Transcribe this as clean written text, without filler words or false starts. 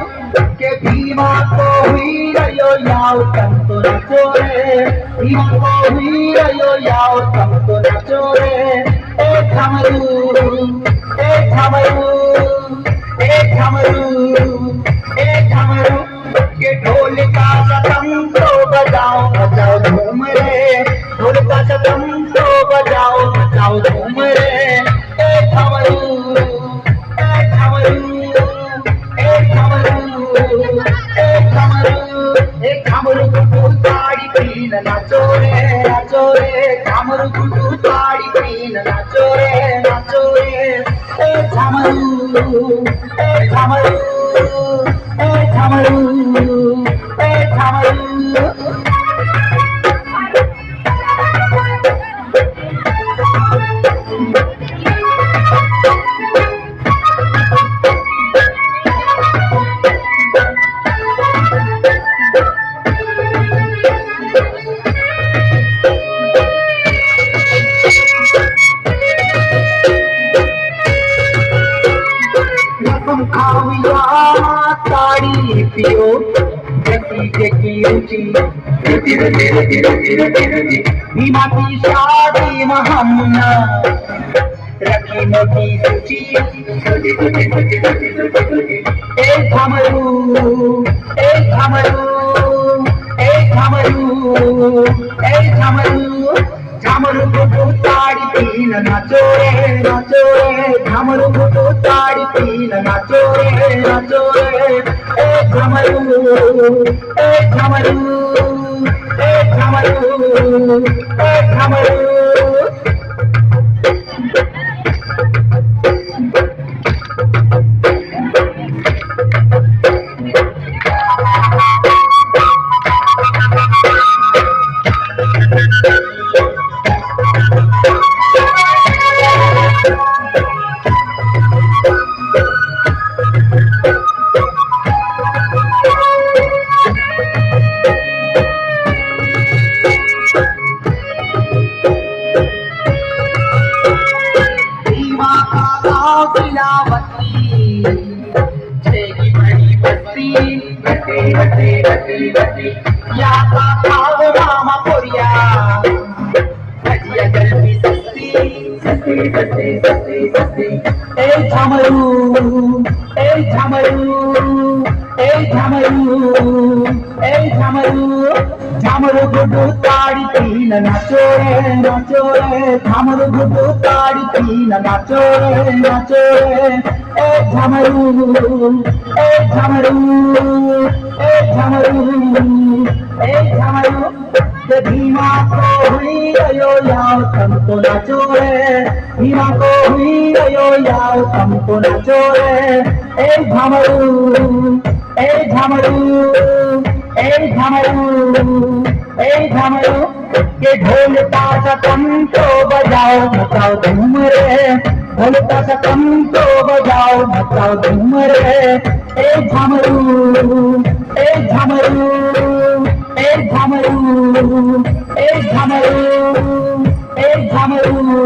भीमा को हुई रयो याओ तम तो नाचो रे भीमा को हुई रयो याओ तम तो नाचो रे ए झमरू ए झमरू ए झमरू ए झमरू के ढोल का शतम तो बजाओ बजाओ धूम रे ढोल का शतम तो बजाओ बजाओ धूम रे ए झमरू ए झमरू झमरू गुडू ताड़ी पीन नाचो रे झमरू गुडू ताड़ी पीन नाचो रे ए झमरू ए झमरू ए झमरू ए झमरू ताड़ी पियो जकी रुचि भीमा की शादी में हमने रखी मोटी सूची ए झमरू ए झमरू ए झमरू ए झमरू झमरू गुडू ताड़ी पीन नाचो रे झमरू गुडू ताड़ी पीन नाचो रे ए झमरू ए झमरू ए झमरू ए झमरू या खाओ मामा पोरिया भजिया जल्दी सस्ती सस्ती सस्ती सस्ती सस्ती ए झमरू ए झमरू ए झमरू ए झमरू झमरू गुडू ताड़ी पीन नाचो रे झमरू गुडू ताड़ी पीन नाचो रे ए झमरू ए झमरू ए झमरू ए झमरू के भीमा को हुई रयो याओ तम तो नाचो रे भीमा को हुई रयो याओ तम तो नाचो रे ए झमरू ए झमरू ए झमरू ए झमरू के ढोल का शतम तो बजाओ मचाओ धूम रे ढोल का शतम तो बजाओ मचाओ धूम रे ए झमरू ए झमरू ए झमरू ए झमरू ए झमरू